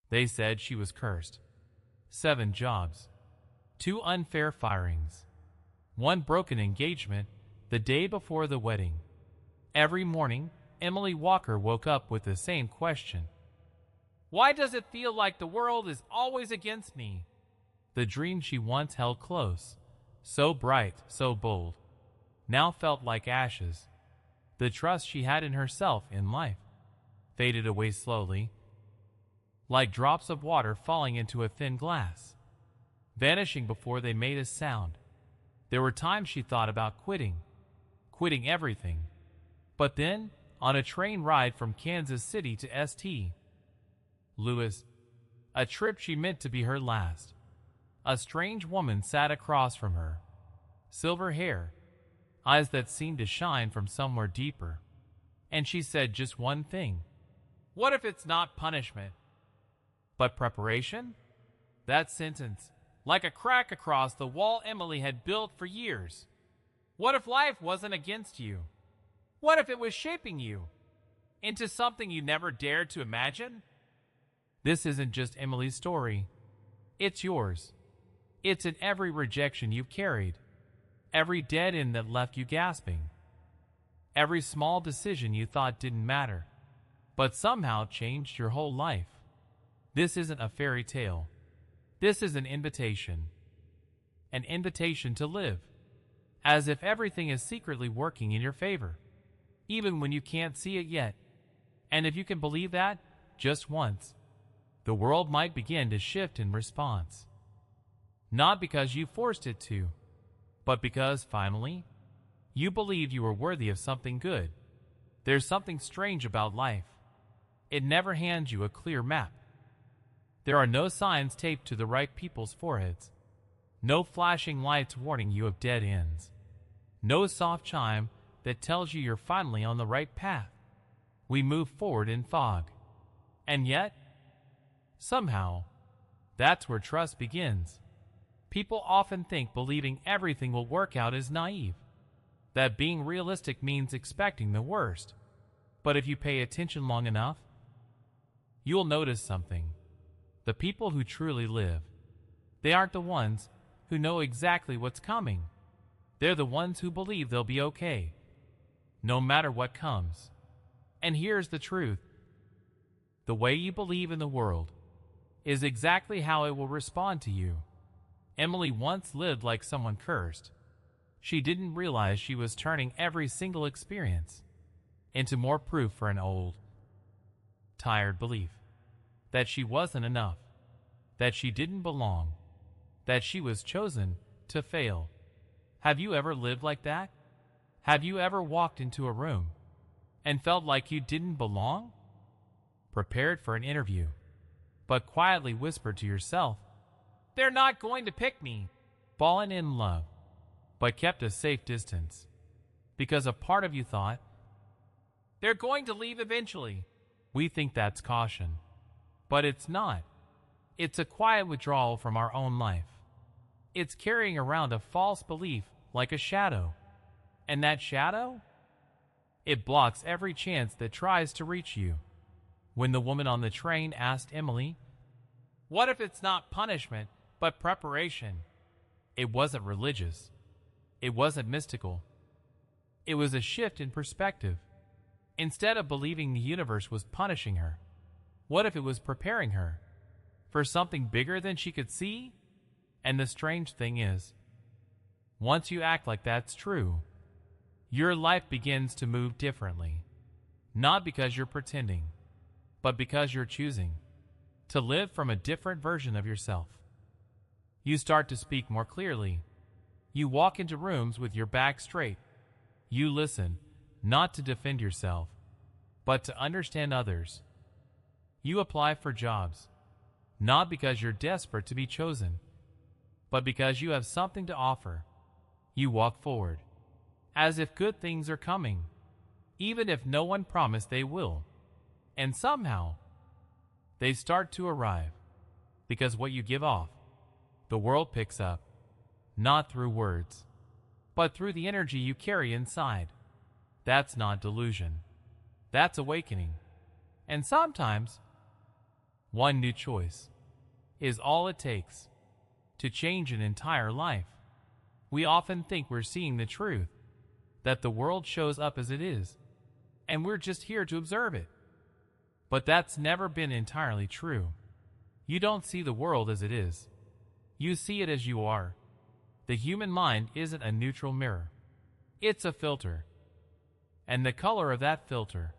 They said she was cursed. 7 jobs. 2 unfair firings. 1 broken engagement the day before the wedding. Every morning, Emily Walker woke up with the same question. Why does it feel like the world is always against me? The dream she once held close, so bright, so bold, now felt like ashes. The trust she had in herself in life faded away slowly, like drops of water falling into a thin glass, vanishing before they made a sound. There were times she thought about quitting everything. But then, on a train ride from Kansas City to St. Louis, a trip she meant to be her last, a strange woman sat across from her. Silver hair, eyes that seemed to shine from somewhere deeper. And she said just one thing. What if it's not punishment, but preparation? That sentence, like a crack across the wall Emily had built for years. What if life wasn't against you? What if it was shaping you into something you never dared to imagine? This isn't just Emily's story. It's yours. It's in every rejection you've carried, every dead end that left you gasping, every small decision you thought didn't matter, but somehow changed your whole life. This isn't a fairy tale. This is an invitation to live, as if everything is secretly working in your favor, even when you can't see it yet. And if you can believe that, just once, the world might begin to shift in response. Not because you forced it to, but because, finally, you believed you were worthy of something good. There's something strange about life. It never hands you a clear map. There are no signs taped to the right people's foreheads, no flashing lights warning you of dead ends, no soft chime that tells you you're finally on the right path. We move forward in fog. And yet, somehow, that's where trust begins. People often think believing everything will work out is naive, that being realistic means expecting the worst. But if you pay attention long enough, you'll notice something. The people who truly live, they aren't the ones who know exactly what's coming. They're the ones who believe they'll be okay, no matter what comes. And here's the truth. The way you believe in the world is exactly how it will respond to you. Emily once lived like someone cursed. She didn't realize she was turning every single experience into more proof for an old, tired belief that she wasn't enough, that she didn't belong, that she was chosen to fail. Have you ever lived like that? Have you ever walked into a room and felt like you didn't belong? Prepared for an interview, but quietly whispered to yourself, "They're not going to pick me." Fallen in love, but kept a safe distance, because a part of you thought, "They're going to leave eventually." We think that's caution, but it's not. It's a quiet withdrawal from our own life. It's carrying around a false belief like a shadow. And that shadow? It blocks every chance that tries to reach you. When the woman on the train asked Emily, "What if it's not punishment, but preparation?" It wasn't religious. It wasn't mystical. It was a shift in perspective. Instead of believing the universe was punishing her, what if it was preparing her for something bigger than she could see? And the strange thing is, once you act like that's true, your life begins to move differently. Not because you're pretending, but because you're choosing to live from a different version of yourself. You start to speak more clearly. You walk into rooms with your back straight. You listen, not to defend yourself, but to understand others. You apply for jobs, not because you're desperate to be chosen, but because you have something to offer. You walk forward, as if good things are coming, even if no one promised they will. And somehow, they start to arrive, because what you give off, the world picks up, not through words, but through the energy you carry inside. That's not delusion. That's awakening. And sometimes, One new choice is all it takes to change an entire life. We often think we're seeing the truth, that the world shows up as it is, and we're just here to observe it. But that's never been entirely true. You don't see the world as it is. You see it as you are. The human mind isn't a neutral mirror. It's a filter. And the color of that filter,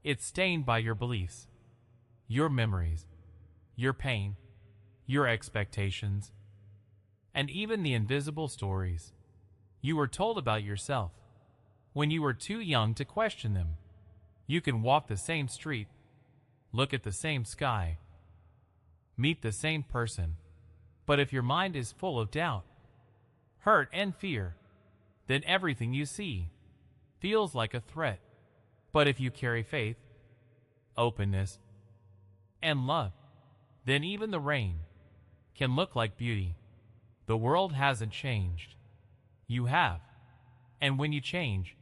it's stained by your beliefs, your memories, your pain, your expectations, and even the invisible stories you were told about yourself when you were too young to question them. You can walk the same street, look at the same sky, meet the same person, but if your mind is full of doubt, hurt, and fear, then everything you see feels like a threat. But if you carry faith, openness, and love, then even the rain can look like beauty. The world hasn't changed. You have. And when you change,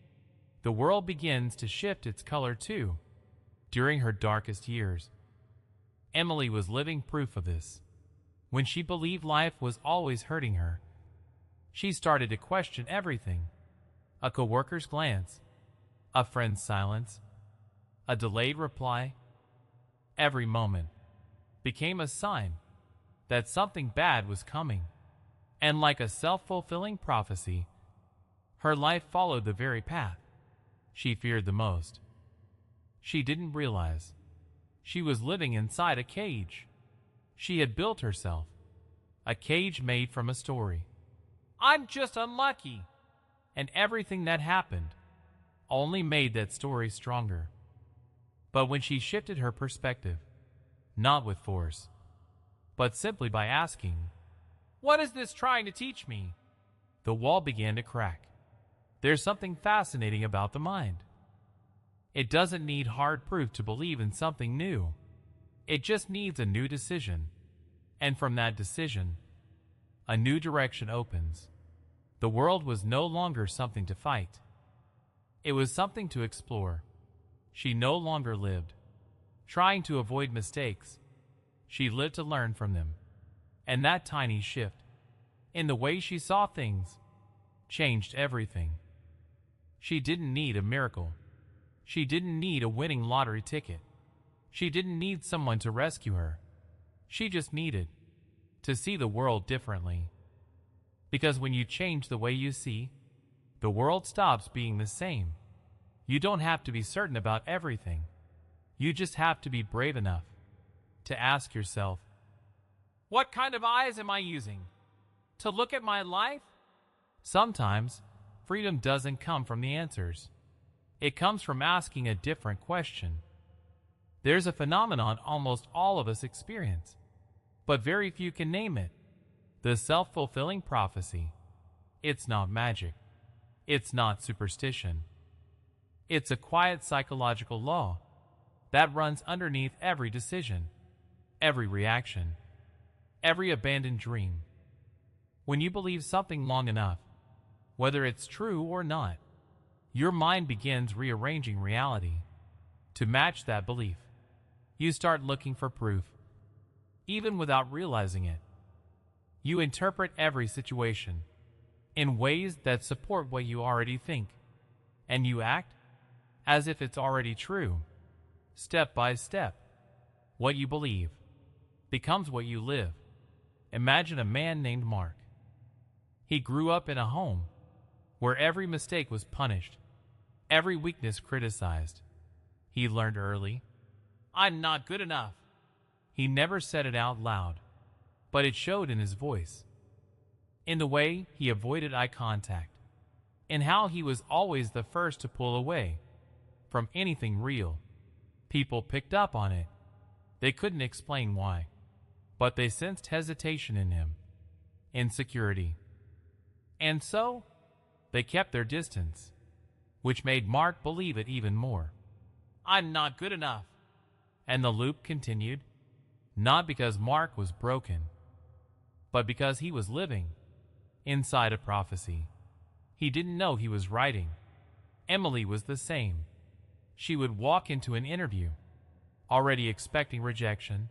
the world begins to shift its color too. During her darkest years, Emily was living proof of this. When she believed life was always hurting her, she started to question everything. A coworker's glance, a friend's silence, a delayed reply. Every moment became a sign that something bad was coming. And like a self-fulfilling prophecy, her life followed the very path she feared the most. She didn't realize she was living inside a cage she had built herself, a cage made from a story. I'm just unlucky. And everything that happened only made that story stronger. But when she shifted her perspective, not with force, but simply by asking, "What is this trying to teach me?" the wall began to crack. There's something fascinating about the mind. It doesn't need hard proof to believe in something new. It just needs a new decision. And from that decision, a new direction opens. The world was no longer something to fight. It was something to explore. She no longer lived trying to avoid mistakes. She lived to learn from them. And that tiny shift in the way she saw things changed everything. She didn't need a miracle. She didn't need a winning lottery ticket. She didn't need someone to rescue her. She just needed to see the world differently. Because when you change the way you see, the world stops being the same. You don't have to be certain about everything. You just have to be brave enough to ask yourself, what kind of eyes am I using to look at my life? Sometimes freedom doesn't come from the answers. It comes from asking a different question. There's a phenomenon almost all of us experience, but very few can name it. The self-fulfilling prophecy. It's not magic. It's not superstition. It's a quiet psychological law that runs underneath every decision, every reaction, every abandoned dream. When you believe something long enough, whether it's true or not, your mind begins rearranging reality to match that belief. You start looking for proof, even without realizing it. You interpret every situation in ways that support what you already think, and you act as if it's already true. Step by step, what you believe becomes what you live. Imagine a man named Mark. He grew up in a home where every mistake was punished, every weakness criticized. He learned early, I'm not good enough. He never said it out loud, but it showed in his voice, in the way he avoided eye contact, in how he was always the first to pull away from anything real. People picked up on it. They couldn't explain why, but they sensed hesitation in him, insecurity. And so, they kept their distance, which made Mark believe it even more. I'm not good enough. And the loop continued, not because Mark was broken, but because he was living inside a prophecy he didn't know he was writing. Emily was the same. She would walk into an interview already expecting rejection,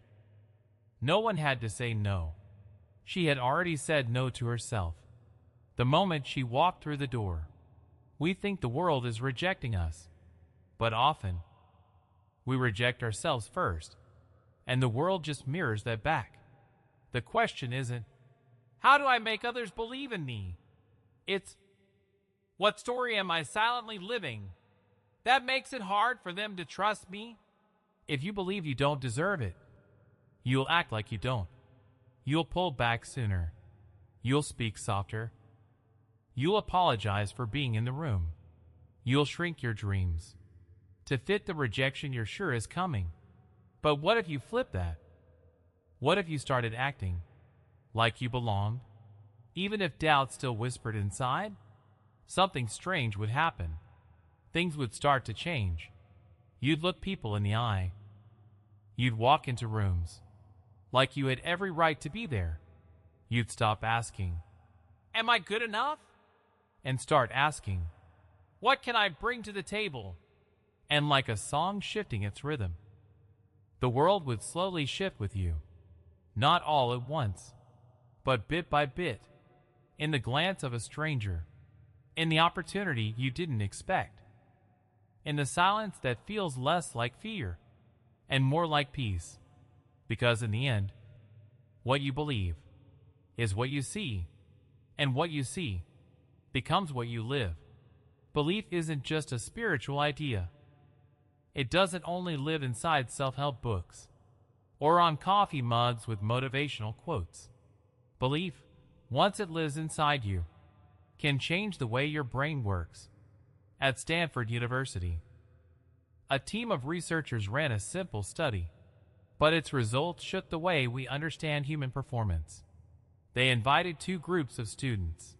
No one had to say no. She had already said no to herself. The moment she walked through the door, we think the world is rejecting us, but often we reject ourselves first, and the world just mirrors that back. The question isn't, how do I make others believe in me? It's, what story am I silently living that makes it hard for them to trust me? If you believe you don't deserve it, you'll act like you don't. You'll pull back sooner. You'll speak softer. You'll apologize for being in the room. You'll shrink your dreams to fit the rejection you're sure is coming. But what if you flip that? What if you started acting like you belonged? Even if doubt still whispered inside, something strange would happen. Things would start to change. You'd look people in the eye. You'd walk into rooms like you had every right to be there. You'd stop asking, am I good enough? And start asking, what can I bring to the table? And like a song shifting its rhythm, the world would slowly shift with you. Not all at once, but bit by bit, in the glance of a stranger, in the opportunity you didn't expect, in the silence that feels less like fear and more like peace. Because in the end, what you believe is what you see, and what you see becomes what you live. Belief isn't just a spiritual idea. It doesn't only live inside self-help books or on coffee mugs with motivational quotes. Belief, once it lives inside you, can change the way your brain works. At Stanford University, a team of researchers ran a simple study, but its results shook the way we understand human performance. They invited two groups of students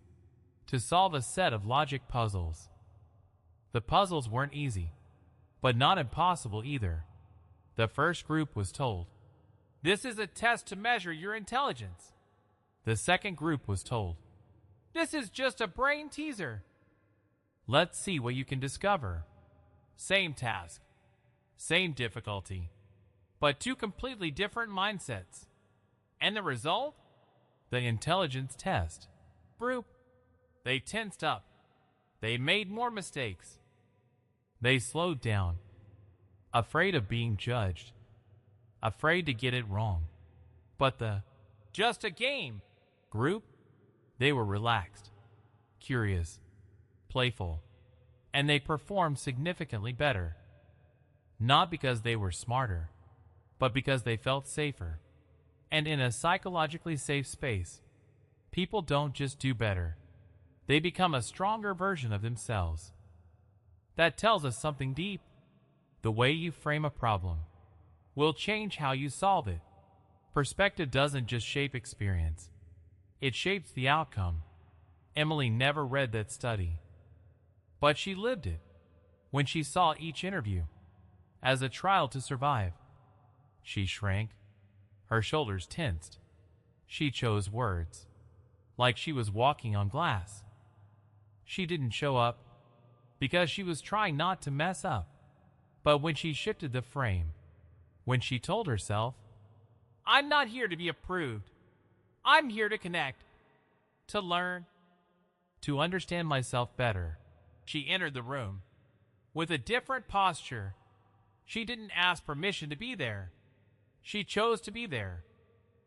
to solve a set of logic puzzles. The puzzles weren't easy, but not impossible either. The first group was told, this is a test to measure your intelligence. The second group was told, this is just a brain teaser. Let's see what you can discover. Same task, same difficulty, but two completely different mindsets. And the result? The intelligence test. Group. They tensed up. They made more mistakes. They slowed down, afraid of being judged, afraid to get it wrong. But the just a game group, they were relaxed, curious, playful, and they performed significantly better. Not because they were smarter, but because they felt safer. And in a psychologically safe space, people don't just do better. They become a stronger version of themselves. That tells us something deep. The way you frame a problem will change how you solve it. Perspective doesn't just shape experience. It shapes the outcome. Emily never read that study, but she lived it when she saw each interview as a trial to survive. She shrank. Her shoulders tensed. She chose words like she was walking on glass. She didn't show up because she was trying not to mess up. But when she shifted the frame, when she told herself, I'm not here to be approved. I'm here to connect, to learn, to understand myself better. She entered the room with a different posture. She didn't ask permission to be there. She chose to be there.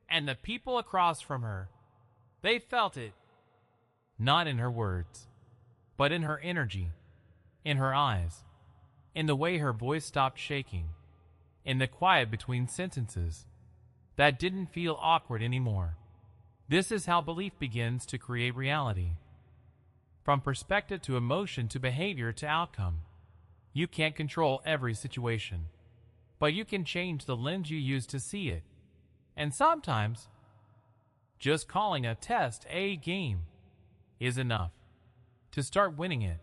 And the people across from her, they felt it. Not in her words, but in her energy, in her eyes, in the way her voice stopped shaking, in the quiet between sentences that didn't feel awkward anymore. This is how belief begins to create reality. From perspective to emotion to behavior to outcome. You can't control every situation, but you can change the lens you use to see it. And sometimes, just calling a test a game is enough to start winning it.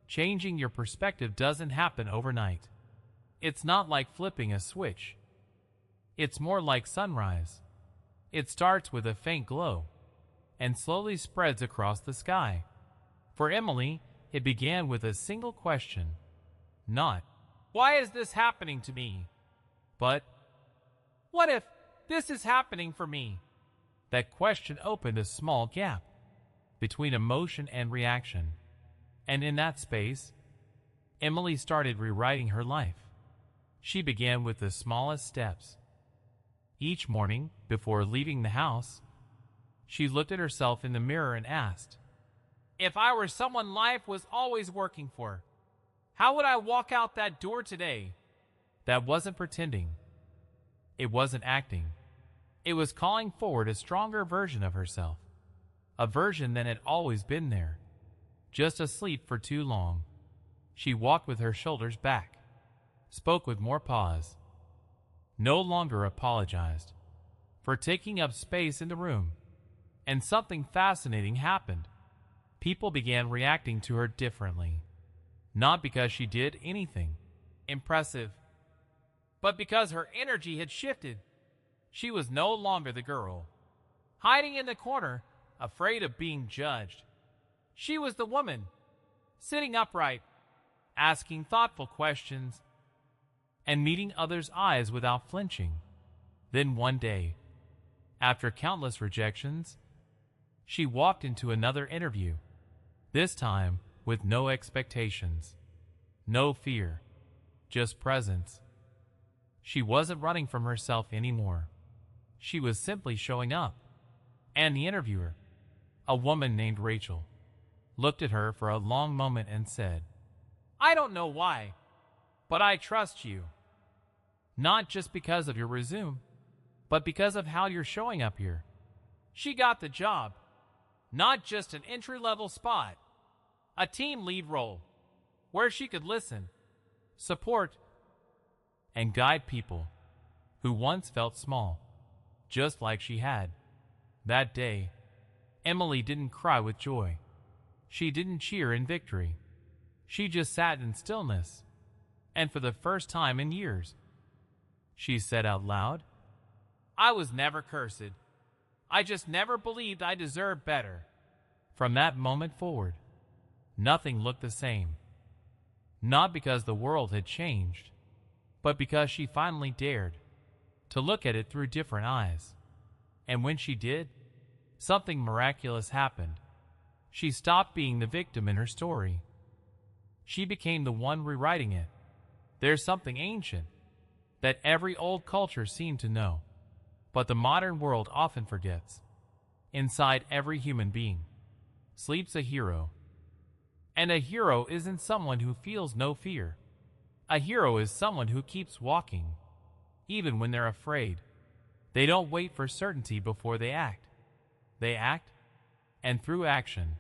Changing your perspective doesn't happen overnight. It's not like flipping a switch. It's more like sunrise. It starts with a faint glow and slowly spreads across the sky. For Emily, it began with a single question. Not, why is this happening to me? But, what if this is happening for me? That question opened a small gap between emotion and reaction. And in that space, Emily started rewriting her life. She began with the smallest steps. Each morning, before leaving the house, she looked at herself in the mirror and asked, if I were someone life was always working for, how would I walk out that door today? That wasn't pretending. It wasn't acting. It was calling forward a stronger version of herself, a version that had always been there, just asleep for too long. She walked with her shoulders back, spoke with more pause, no longer apologized for taking up space in the room. And something fascinating happened. People began reacting to her differently, not because she did anything impressive, but because her energy had shifted. She was no longer the girl hiding in the corner, afraid of being judged. She was the woman sitting upright, asking thoughtful questions, and meeting others' eyes without flinching. Then one day, after countless rejections, she walked into another interview, this time with no expectations, no fear, just presence. She wasn't running from herself anymore. She was simply showing up. And the interviewer, a woman named Rachel, looked at her for a long moment and said, I don't know why, but I trust you. Not just because of your resume, but because of how you're showing up here. She got the job, not just an entry-level spot, a team lead role, where she could listen, support, and guide people who once felt small, just like she had. That day, Emily didn't cry with joy. She didn't cheer in victory. She just sat in stillness, and for the first time in years, she said out loud, I was never cursed. I just never believed I deserved better. From that moment forward, nothing looked the same. Not because the world had changed, but because she finally dared to look at it through different eyes. And when she did, something miraculous happened. She stopped being the victim in her story. She became the one rewriting it. There's something ancient that every old culture seemed to know, but the modern world often forgets. Inside every human being sleeps a hero. And a hero isn't someone who feels no fear. A hero is someone who keeps walking, even when they're afraid. They don't wait for certainty before they act. They act, and through action,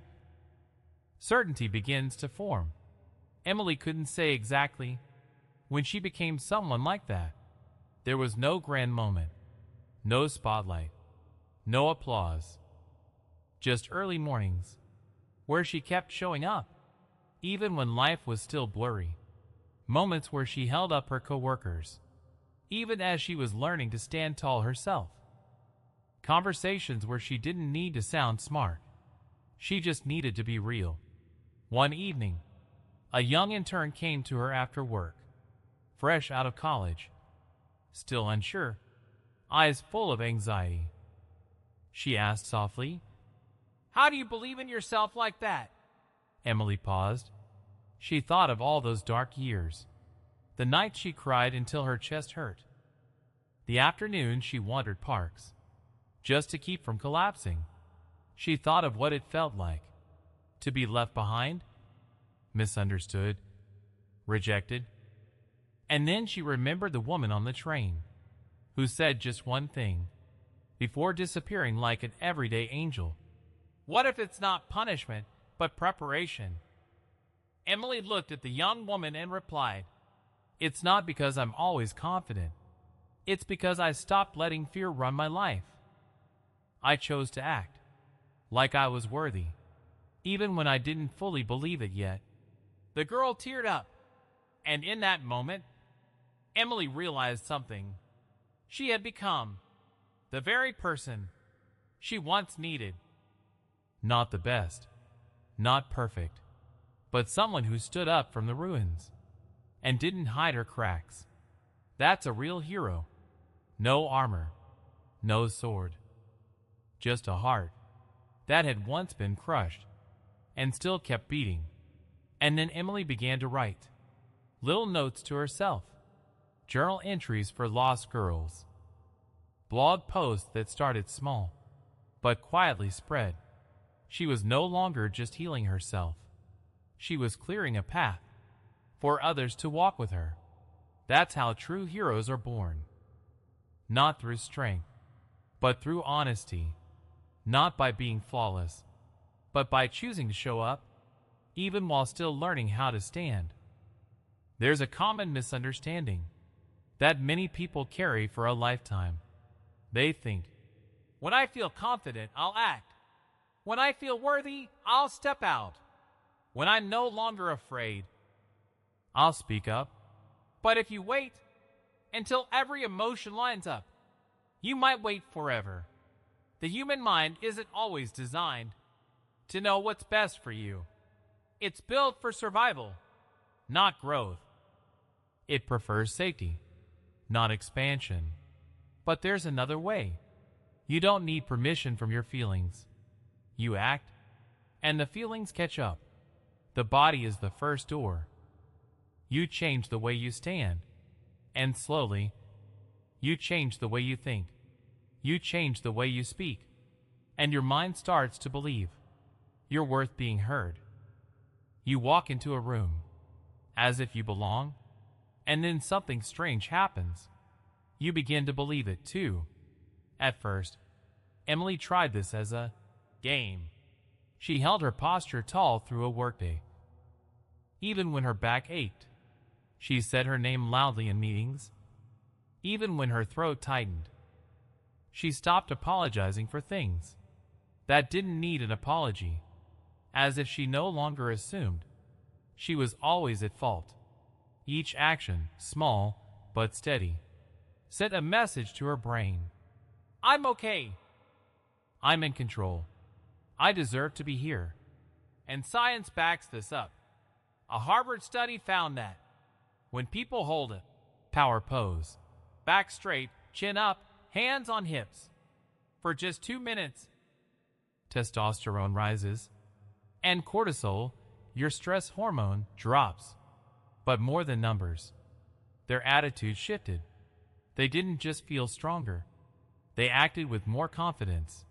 certainty begins to form. Emily couldn't say exactly when she became someone like that. There was no grand moment, no spotlight, no applause, just early mornings where she kept showing up, even when life was still blurry. Moments where she held up her coworkers, even as she was learning to stand tall herself. Conversations where she didn't need to sound smart. She just needed to be real. One evening, a young intern came to her after work, fresh out of college, still unsure, eyes full of anxiety. She asked softly, How do you believe in yourself like that? Emily paused. She thought of all those dark years, the nights she cried until her chest hurt, the afternoons she wandered parks, just to keep from collapsing. She thought of what it felt like to be left behind, misunderstood, rejected. And then she remembered the woman on the train who said just one thing before disappearing like an everyday angel. What if it's not punishment, but preparation? Emily looked at the young woman and replied, It's not because I'm always confident. It's because I stopped letting fear run my life. I chose to act like I was worthy, even when I didn't fully believe it yet. The girl teared up, and in that moment, Emily realized something. She had become the very person she once needed. Not the best, not perfect, but someone who stood up from the ruins and didn't hide her cracks. That's a real hero. No armor, no sword. Just a heart that had once been crushed and still kept beating. And then Emily began to write little notes to herself, journal entries for lost girls, blog posts that started small but quietly spread. She was no longer just healing herself. She was clearing a path for others to walk with her. That's how true heroes are born. Not through strength, but through honesty. Not by being flawless, but by choosing to show up, even while still learning how to stand. There's a common misunderstanding that many people carry for a lifetime. They think, when I feel confident, I'll act. When I feel worthy, I'll step out. When I'm no longer afraid, I'll speak up. But if you wait until every emotion lines up, you might wait forever. The human mind isn't always designed to know what's best for you. It's built for survival, not growth. It prefers safety, not expansion. But there's another way. You don't need permission from your feelings. You act, and the feelings catch up. The body is the first door. You change the way you stand, and slowly, you change the way you think. You change the way you speak, and your mind starts to believe you're worth being heard. You walk into a room as if you belong, and then something strange happens. You begin to believe it too. At first, Emily tried this as a game. She held her posture tall through a workday. Even when her back ached, she said her name loudly in meetings. Even when her throat tightened, she stopped apologizing for things that didn't need an apology, as if she no longer assumed she was always at fault. Each action, small but steady, sent a message to her brain. I'm okay. I'm in control. I deserve to be here. And science backs this up. A Harvard study found that when people hold a power pose, back straight, chin up, hands on hips, for just 2 minutes, testosterone rises, and cortisol, your stress hormone, drops. But more than numbers, their attitude shifted. They didn't just feel stronger. They acted with more confidence.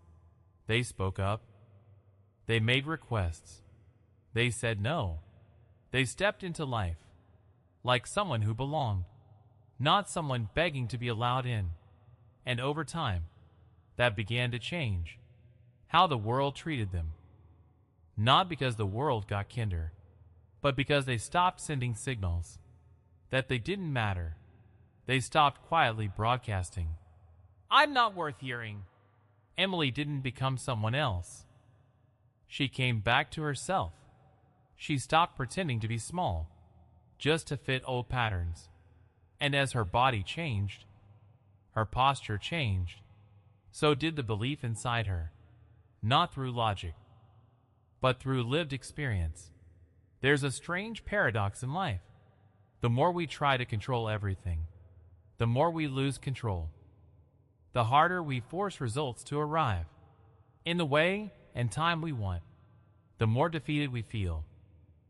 They spoke up. They made requests. They said no. They stepped into life like someone who belonged, not someone begging to be allowed in. And over time, that began to change how the world treated them. Not because the world got kinder, but because they stopped sending signals that they didn't matter. They stopped quietly broadcasting, I'm not worth hearing. Emily didn't become someone else. She came back to herself. She stopped pretending to be small, just to fit old patterns. And as her body changed, her posture changed, so did the belief inside her, not through logic, but through lived experience. There's a strange paradox in life. The more we try to control everything, the more we lose control. The harder we force results to arrive in the way and time we want, the more defeated we feel.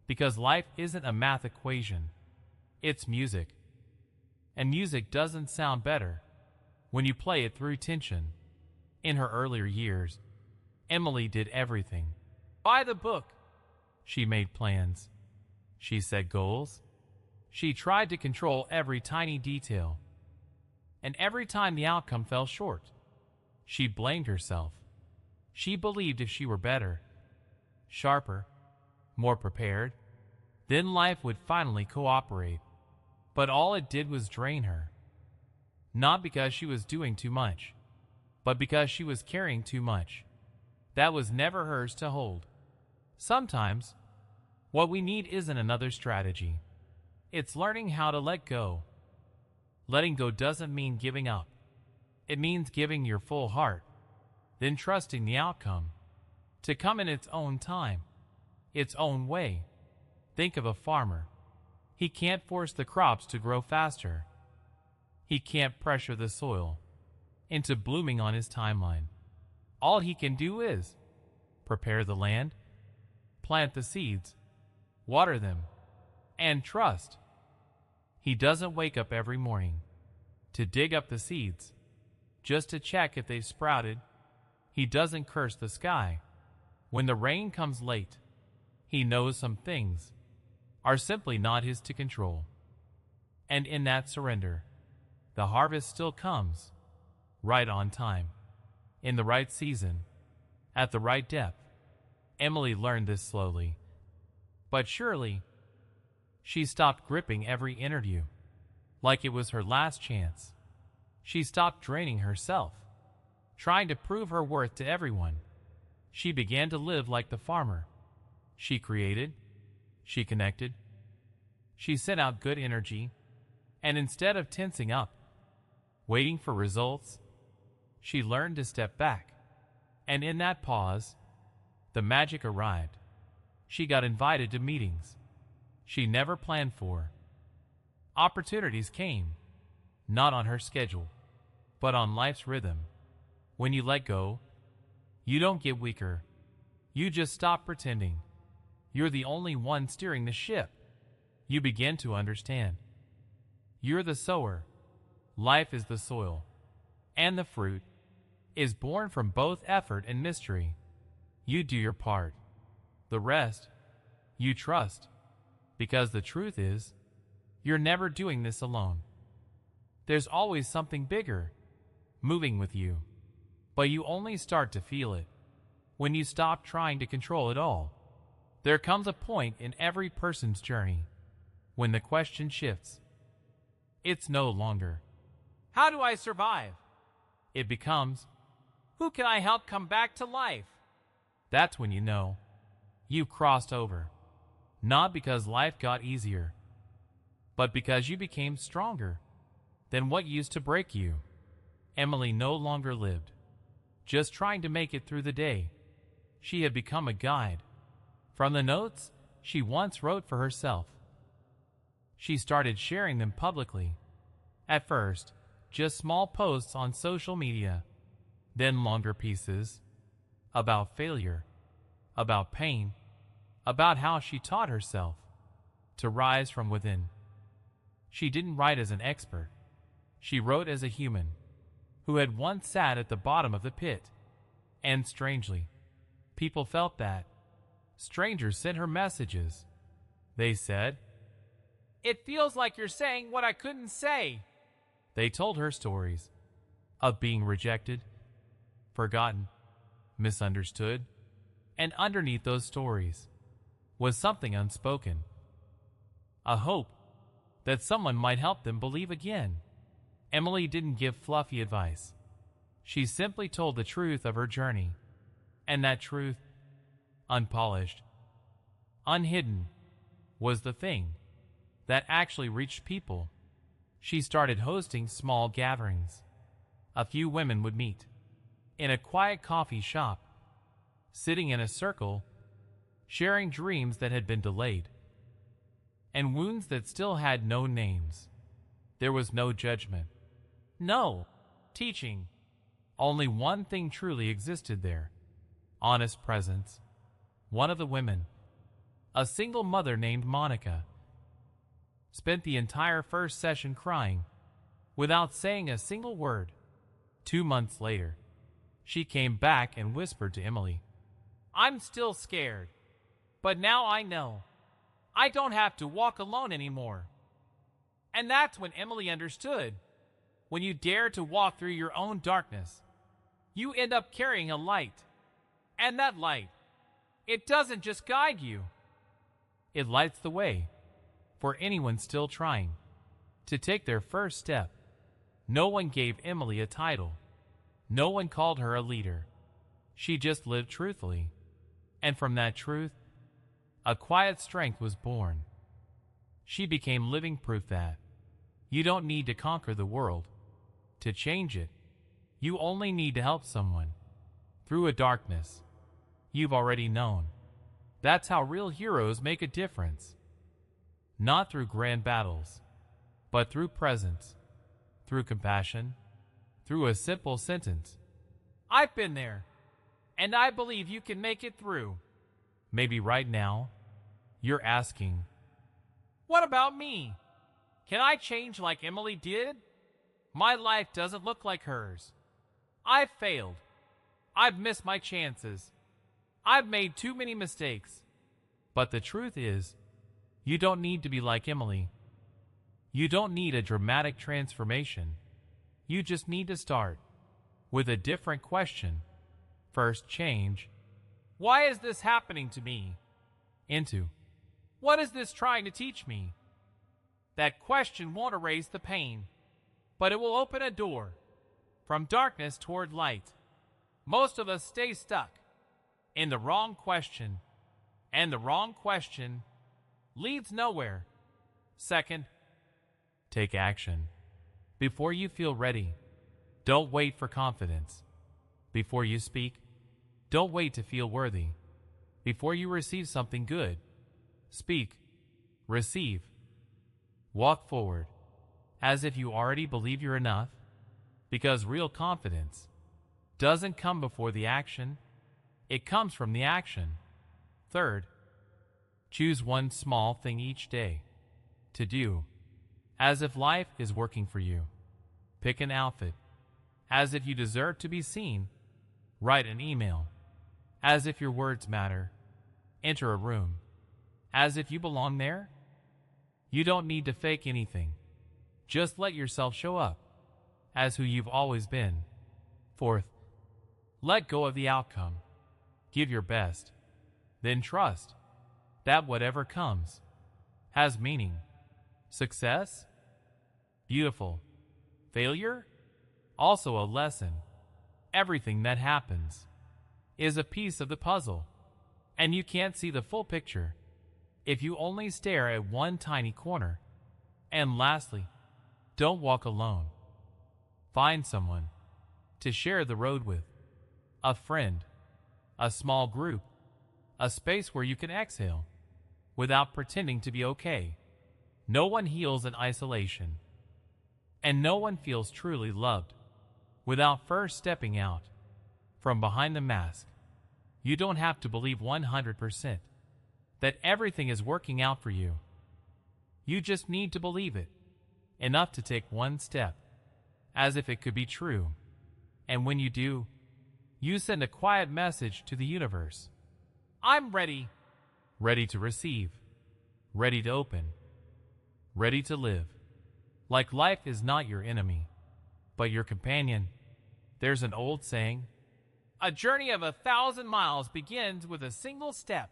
Because life isn't a math equation, it's music. And music doesn't sound better when you play it through tension. In her earlier years, Emily did everything by the book. She made plans. She set goals. She tried to control every tiny detail. And every time the outcome fell short, she blamed herself. She believed if she were better, sharper, more prepared, then life would finally cooperate. But all it did was drain her. Not because she was doing too much, but because she was carrying too much. That was never hers to hold. Sometimes, what we need isn't another strategy. It's learning how to let go. Letting go doesn't mean giving up. It means giving your full heart, then trusting the outcome to come in its own time, its own way. Think of a farmer. He can't force the crops to grow faster. He can't pressure the soil into blooming on his timeline. All he can do is prepare the land, plant the seeds, water them, and trust. He doesn't wake up every morning to dig up the seeds just to check if they've sprouted. He doesn't curse the sky when the rain comes late. He knows some things are simply not his to control. And in that surrender, the harvest still comes, right on time, in the right season, at the right depth. Emily learned this slowly, but surely. She stopped gripping every interview like it was her last chance. She stopped draining herself, trying to prove her worth to everyone. She began to live like the farmer. She created, she connected, she sent out good energy, and instead of tensing up, waiting for results, she learned to step back. And in that pause, the magic arrived. She got invited to meetings she never planned for. Opportunities came, not on her schedule, but on life's rhythm. When you let go, you don't get weaker. You just stop pretending you're the only one steering the ship. You begin to understand. You're the sower. Life is the soil. And the fruit is born from both effort and mystery. You do your part. The rest, you trust. Because the truth is, you're never doing this alone. There's always something bigger moving with you, but you only start to feel it when you stop trying to control it all. There comes a point in every person's journey when the question shifts. It's no longer, how do I survive? It becomes, who can I help come back to life? That's when you know you've crossed over. Not because life got easier, but because you became stronger than what used to break you. Emily no longer lived just trying to make it through the day. She had become a guide. From the notes she once wrote for herself, she started sharing them publicly. At first, just small posts on social media, then longer pieces about failure, about pain, about how she taught herself to rise from within. She didn't write as an expert. She wrote as a human who had once sat at the bottom of the pit. And strangely, people felt that. Strangers sent her messages. They said, "It feels like you're saying what I couldn't say." They told her stories of being rejected, forgotten, misunderstood, and underneath those stories was something unspoken, a hope that someone might help them believe again. Emily didn't give fluffy advice. She simply told the truth of her journey, and that truth, unpolished, unhidden, was the thing that actually reached people. She started hosting small gatherings. A few women would meet in a quiet coffee shop, sitting in a circle, sharing dreams that had been delayed and wounds that still had no names. There was no judgment, no teaching. Only one thing truly existed there: honest presence. One of the women, a single mother named Monica, spent the entire first session crying without saying a single word. 2 months later, she came back and whispered to Emily, "I'm still scared, but now I know I don't have to walk alone anymore." And that's when Emily understood. When you dare to walk through your own darkness, you end up carrying a light. And that light, it doesn't just guide you. It lights the way for anyone still trying to take their first step. No one gave Emily a title. No one called her a leader. She just lived truthfully. And from that truth, a quiet strength was born. She became living proof that you don't need to conquer the world to change it. You only need to help someone through a darkness you've already known. That's how real heroes make a difference. Not through grand battles, but through presence, through compassion, through a simple sentence. I've been there, and I believe you can make it through. Maybe right now, you're asking, what about me? Can I change like Emily did? My life doesn't look like hers. I've failed. I've missed my chances. I've made too many mistakes. But the truth is, you don't need to be like Emily. You don't need a dramatic transformation. You just need to start with a different question. First change, why is this happening to me? Into, what is this trying to teach me? That question won't erase the pain, but it will open a door from darkness toward light. Most of us stay stuck in the wrong question, and the wrong question leads nowhere. Second, take action. Before you feel ready, don't wait for confidence. Before you speak, don't wait to feel worthy. Before you receive something good, speak, receive. Walk forward as if you already believe you're enough, because real confidence doesn't come before the action, it comes from the action. Third, choose one small thing each day to do as if life is working for you. Pick an outfit as if you deserve to be seen. Write an email as if your words matter. Enter a room as if you belong there. You don't need to fake anything. Just let yourself show up as who you've always been. Fourth, let go of the outcome. Give your best. Then trust that whatever comes has meaning. Success? Beautiful. Failure? Also a lesson. Everything that happens is a piece of the puzzle, and you can't see the full picture if you only stare at one tiny corner. And lastly, don't walk alone. Find someone to share the road with. A friend, a small group, a space where you can exhale without pretending to be okay. No one heals in isolation, and no one feels truly loved without first stepping out from behind the mask. You don't have to believe 100% that everything is working out for you. You just need to believe it enough to take one step as if it could be true. And when you do, you send a quiet message to the universe. I'm ready. Ready to receive. Ready to open. Ready to live. Like life is not your enemy, but your companion. There's an old saying, a journey of 1,000 miles begins with a single step.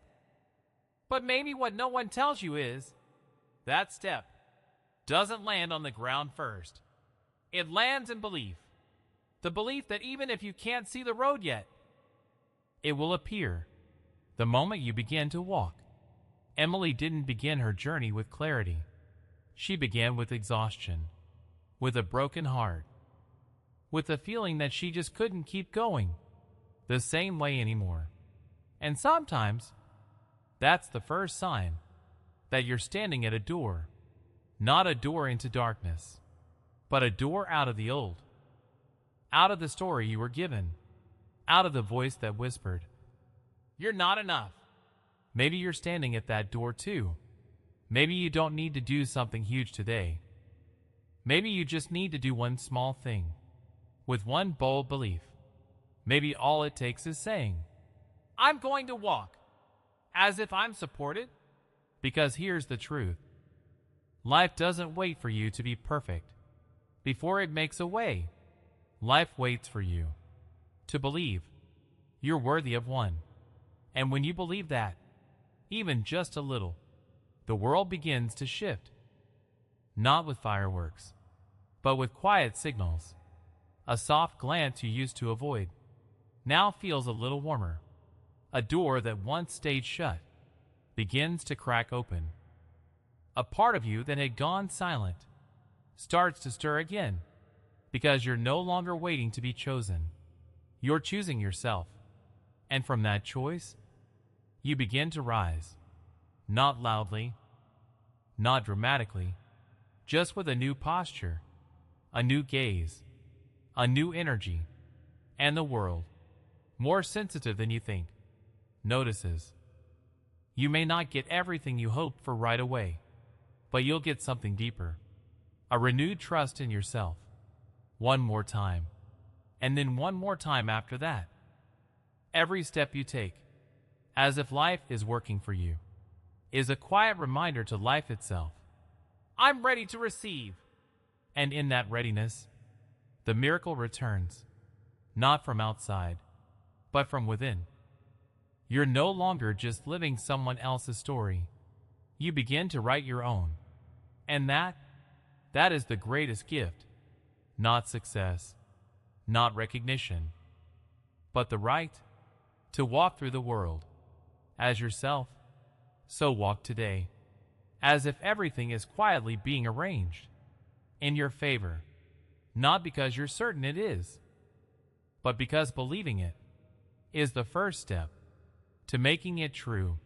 But maybe what no one tells you is, that step doesn't land on the ground first. It lands in belief. The belief that even if you can't see the road yet, it will appear the moment you begin to walk. Emily didn't begin her journey with clarity. She began with exhaustion, with a broken heart, with the feeling that she just couldn't keep going the same way anymore. And sometimes, that's the first sign that you're standing at a door, not a door into darkness, but a door out of the old, out of the story you were given, out of the voice that whispered, you're not enough. Maybe you're standing at that door too. Maybe you don't need to do something huge today. Maybe you just need to do one small thing with one bold belief. Maybe all it takes is saying, I'm going to walk, as if I'm supported. Because here's the truth. Life doesn't wait for you to be perfect before it makes a way. Life waits for you to believe you're worthy of one. And when you believe that, even just a little, the world begins to shift. Not with fireworks, but with quiet signals. A soft glance you used to avoid now feels a little warmer. A door that once stayed shut begins to crack open. A part of you that had gone silent starts to stir again, because you're no longer waiting to be chosen. You're choosing yourself. And from that choice, you begin to rise. Not loudly, not dramatically, just with a new posture, a new gaze, a new energy, and the world, more sensitive than you think, notices. You may not get everything you hoped for right away, but you'll get something deeper, a renewed trust in yourself. One more time, and then one more time after that. Every step you take, as if life is working for you, is a quiet reminder to life itself. I'm ready to receive. And in that readiness, the miracle returns, not from outside, but from within. You're no longer just living someone else's story. You begin to write your own. And that is the greatest gift. Not success, not recognition, but the right to walk through the world as yourself. So walk today, as if everything is quietly being arranged in your favor, not because you're certain it is, but because believing it is the first step to making it true.